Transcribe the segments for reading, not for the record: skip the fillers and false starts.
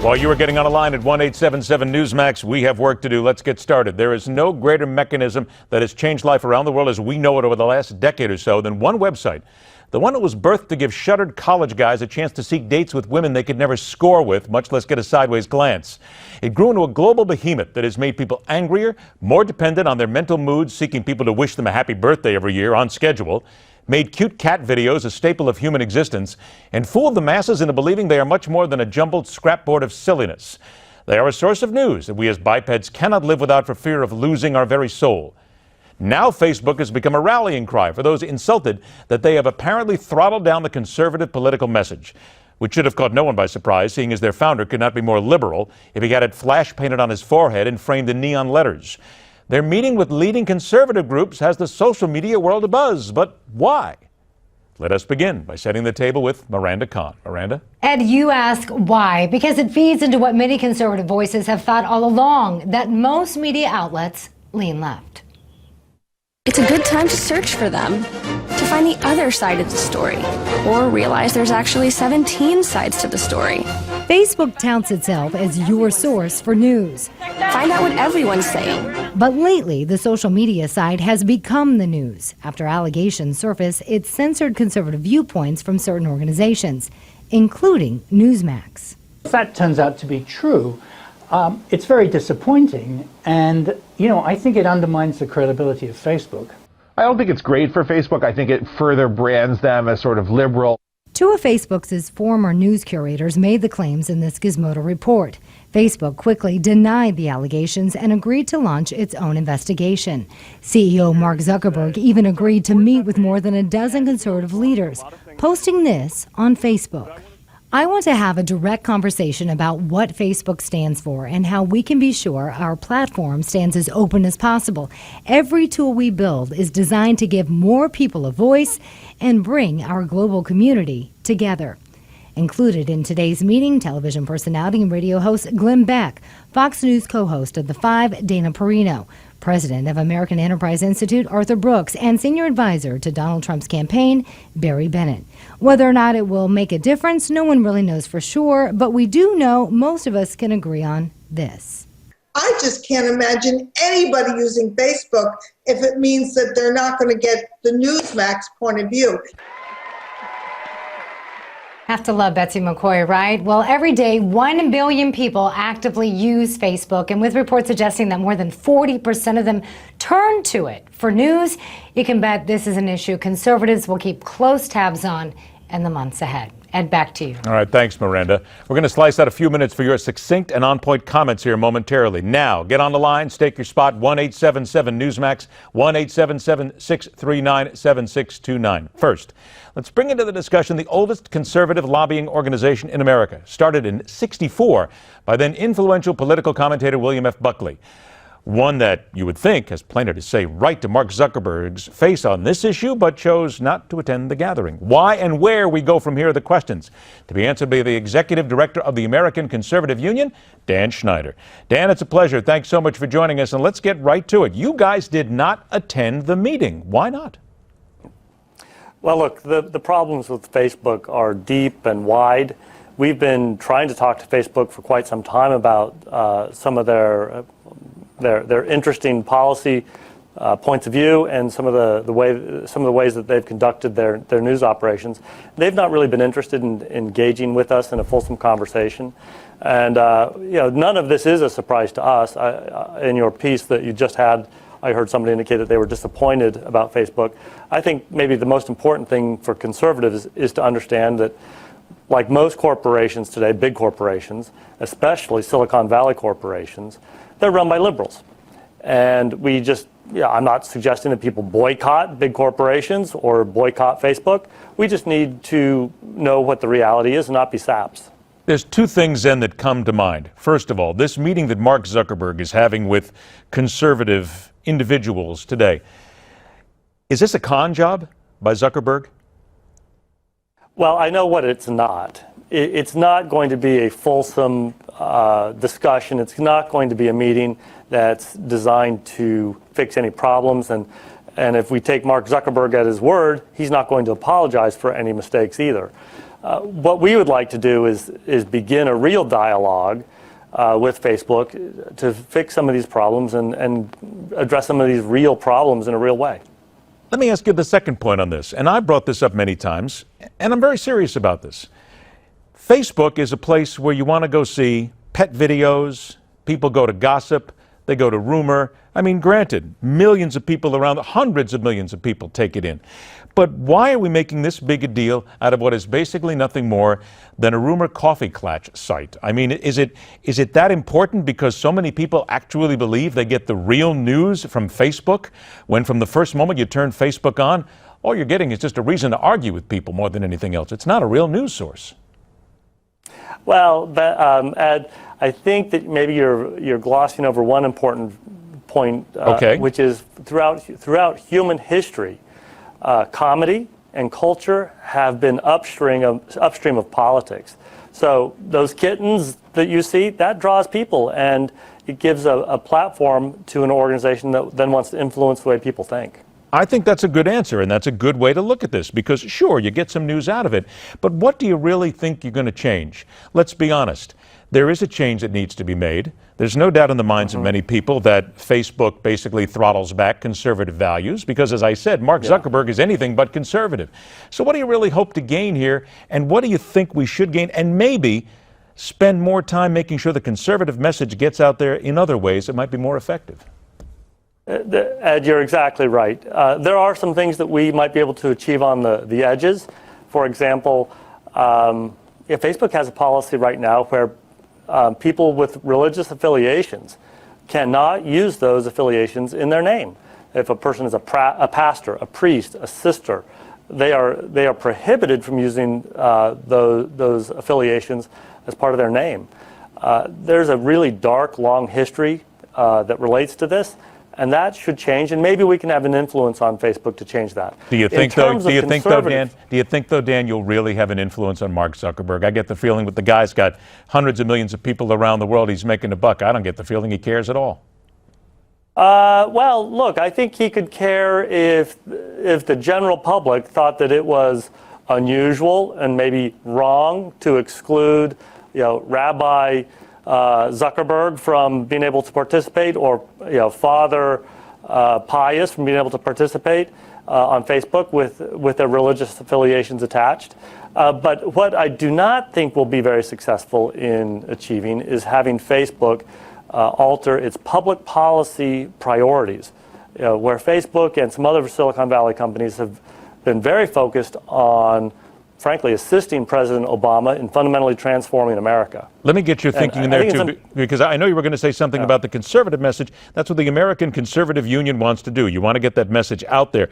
While you are getting on a line at 1-877 Newsmax, we have work to do. Let's get started. There is no greater mechanism that has changed life around the world as we know it over the last decade or so than one website. The one that was birthed to give shuttered college guys a chance to seek dates with women they could never score with, much less get a sideways glance. It grew into a global behemoth that has made people angrier, more dependent on their mental moods, seeking people to wish them a happy birthday every year on schedule, made cute cat videos a staple of human existence, and fooled the masses into believing they are much more than a jumbled scrapboard of silliness. They are a source of news that we as bipeds cannot live without for fear of losing our very soul. Now Facebook has become a rallying cry for those insulted that they have apparently throttled down the conservative political message, which should have caught no one by surprise, seeing as their founder could not be more liberal if he had it flash painted on his forehead and framed in neon letters. Their meeting with leading conservative groups has the social media world abuzz. But why? Let us begin by setting the table with Miranda Kahn. Miranda? Ed, you ask why? Because it feeds into what many conservative voices have thought all along, that most media outlets lean left. It's a good time to search for them, to find the other side of the story, or realize there's actually 17 sides to the story. Facebook touts itself as your source for news. Find out what everyone's saying. But lately, the social media side has become the news. After allegations surface, it censored conservative viewpoints from certain organizations, including Newsmax. If that turns out to be true, it's very disappointing, and, I think it undermines the credibility of Facebook. I don't think it's great for Facebook. I think it further brands them as sort of liberal. Two of Facebook's former news curators made the claims in this Gizmodo report. Facebook quickly denied the allegations and agreed to launch its own investigation. CEO Mark Zuckerberg even agreed to meet with more than a dozen conservative leaders, posting this on Facebook. I want to have a direct conversation about what Facebook stands for and how we can be sure our platform stands as open as possible. Every tool we build is designed to give more people a voice and bring our global community together. Included in today's meeting, television personality and radio host Glenn Beck, Fox News co-host of The Five, Dana Perino, president of American Enterprise Institute, Arthur Brooks, and senior advisor to Donald Trump's campaign, Barry Bennett. Whether or not it will make a difference, no one really knows for sure, but we do know most of us can agree on this. I just can't imagine anybody using Facebook if it means that they're not going to get the Newsmax point of view. Have to love Betsy McCoy, right? Well, every day, 1 billion people actively use Facebook, and with reports suggesting that more than 40% of them turn to it for news, you can bet this is an issue conservatives will keep close tabs on in the months ahead. Ed, back to you. All right, thanks, Miranda. We're going to slice out a few minutes for your succinct and on-point comments here momentarily. Now, get on the line, stake your spot, 1-877 Newsmax, 1-877-639-7629. First, let's bring into the discussion the oldest conservative lobbying organization in America, started in '64 by then influential political commentator William F. Buckley. One that you would think has plenty to say right to Mark Zuckerberg's face on this issue, but chose not to attend the gathering. Why and where we go from here are the questions to be answered by the executive director of the American Conservative Union, Dan Schneider. Dan, it's a pleasure. Thanks so much for joining us, and let's get right to it. You guys did not attend the meeting. Why not? Well, look, the problems with Facebook are deep and wide. We've been trying to talk to Facebook for quite some time about some of their interesting policy points of view and some of the ways that they've conducted their news operations. They've not really been interested in engaging with us in a fulsome conversation, and none of this is a surprise to us. In your piece that you just had, I heard somebody indicate that they were disappointed about Facebook. I think maybe the most important thing for conservatives is to understand that, like most corporations today, big corporations, especially Silicon Valley corporations, they're run by liberals. And I'm not suggesting that people boycott big corporations or boycott Facebook. We just need to know what the reality is and not be saps. There's two things then that come to mind. First of all, this meeting that Mark Zuckerberg is having with conservative individuals today, is this a con job by Zuckerberg? Well, I know what it's not. It's not going to be a fulsome discussion. It's not going to be a meeting that's designed to fix any problems. And if we take Mark Zuckerberg at his word, he's not going to apologize for any mistakes either. What we would like to do is begin a real dialogue with Facebook to fix some of these problems and address some of these real problems in a real way. Let me ask you the second point on this, and I brought this up many times, and I'm very serious about this. Facebook is a place where you want to go see pet videos, people go to gossip, they go to rumor. I mean, granted, millions of people around, hundreds of millions of people take it in. But why are we making this big a deal out of what is basically nothing more than a rumor coffee klatch site? I mean, is it that important because so many people actually believe they get the real news from Facebook, when from the first moment you turn Facebook on, all you're getting is just a reason to argue with people more than anything else? It's not a real news source. Well, Ed, I think that maybe you're glossing over one important point, which is throughout human history, comedy and culture have been upstream of politics. So those kittens that you see, that draws people, and it gives a platform to an organization that then wants to influence the way people think. I think that's a good answer, and that's a good way to look at this, because sure, you get some news out of it, but what do you really think you're going to change? Let's be honest. There is a change that needs to be made. There's no doubt in the minds of many people that Facebook basically throttles back conservative values because, as I said, Mark Zuckerberg is anything but conservative. So what do you really hope to gain here, and what do you think we should gain, and maybe spend more time making sure the conservative message gets out there in other ways that might be more effective? Ed, you're exactly right. There are some things that we might be able to achieve on the edges. For example, Facebook has a policy right now where people with religious affiliations cannot use those affiliations in their name. If a person is a pastor, a priest, a sister, they are prohibited from using those affiliations as part of their name. There's a really dark, long history that relates to this, and that should change. And maybe we can have an influence on Facebook to change that. Do you think, though, Dan, you'll really have an influence on Mark Zuckerberg? I get the feeling that the guy's got hundreds of millions of people around the world. He's making a buck. I don't get the feeling he cares at all. Well, look, I think he could care if the general public thought that it was unusual and maybe wrong to exclude, Rabbi Zuckerberg from being able to participate, or Father Pius from being able to participate on Facebook with their religious affiliations attached. But what I do not think will be very successful in achieving is having Facebook alter its public policy priorities, where Facebook and some other Silicon Valley companies have been very focused on, frankly, assisting President Obama in fundamentally transforming America. Let me get your thinking in there, too, because I know you were going to say something about the conservative message. That's what the American Conservative Union wants to do. You want to get that message out there.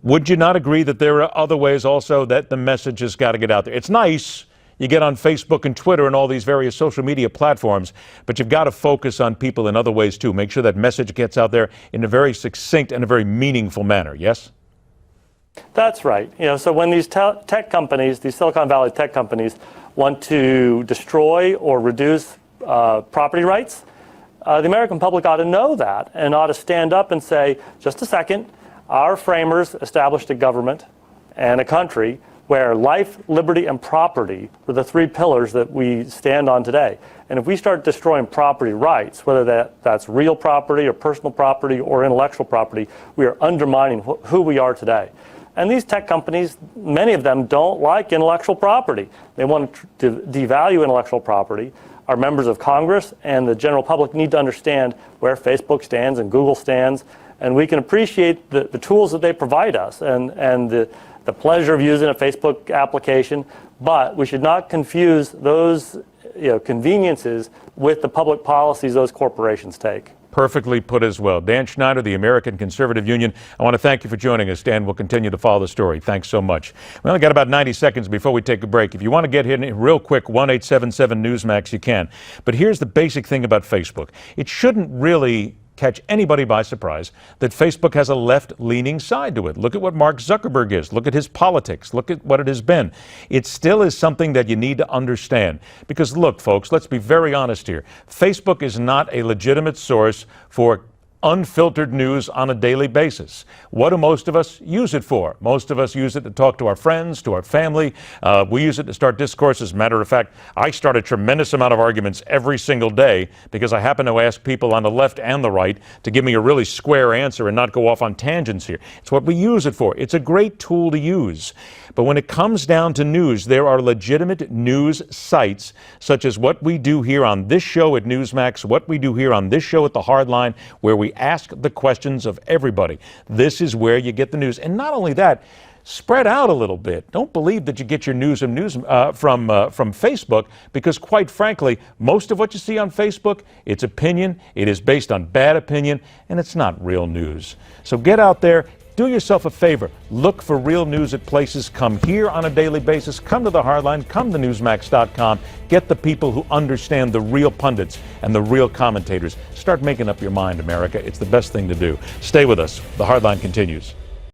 Would you not agree that there are other ways also that the message has got to get out there? It's nice you get on Facebook and Twitter and all these various social media platforms, but you've got to focus on people in other ways, too. Make sure that message gets out there in a very succinct and a very meaningful manner, yes? That's right. So when these tech companies, these Silicon Valley tech companies, want to destroy or reduce property rights, the American public ought to know that and ought to stand up and say, just a second, our framers established a government and a country where life, liberty, and property were the three pillars that we stand on today. And if we start destroying property rights, whether that's real property or personal property or intellectual property, we are undermining who we are today. And these tech companies, many of them don't like intellectual property. They want to devalue intellectual property. Our members of Congress and the general public need to understand where Facebook stands and Google stands, and we can appreciate the tools that they provide us and the pleasure of using a Facebook application, but we should not confuse those conveniences with the public policies those corporations take. Perfectly put as well. Dan Schneider, the American Conservative Union, I want to thank you for joining us. Dan, we'll continue to follow the story. Thanks so much. We only got about 90 seconds before we take a break. If you want to get in real quick, 1-877-NEWSMAX, you can. But here's the basic thing about Facebook. It shouldn't really catch anybody by surprise that Facebook has a left-leaning side to it. Look at what Mark Zuckerberg is. Look at his politics. Look at what it has been. It still is something that you need to understand. Because look, folks, let's be very honest here. Facebook is not a legitimate source for unfiltered news on a daily basis. What do most of us use it for? Most of us use it to talk to our friends, to our family. We use it to start discourses. Matter of fact, I start a tremendous amount of arguments every single day because I happen to ask people on the left and the right to give me a really square answer and not go off on tangents here. It's what we use it for. It's a great tool to use. But when it comes down to news, there are legitimate news sites, such as what we do here on this show at Newsmax, what we do here on this show at The Hardline, where we ask the questions of everybody. This is where you get the news. And not only that, spread out a little bit. Don't believe that you get your news from Facebook, because quite frankly, most of what you see on Facebook, it's opinion, it is based on bad opinion, and it's not real news. So get out there. Do yourself a favor. Look for real news at places. Come here on a daily basis. Come to The Hardline. Come to Newsmax.com. Get the people who understand the real pundits and the real commentators. Start making up your mind, America. It's the best thing to do. Stay with us. The Hardline continues.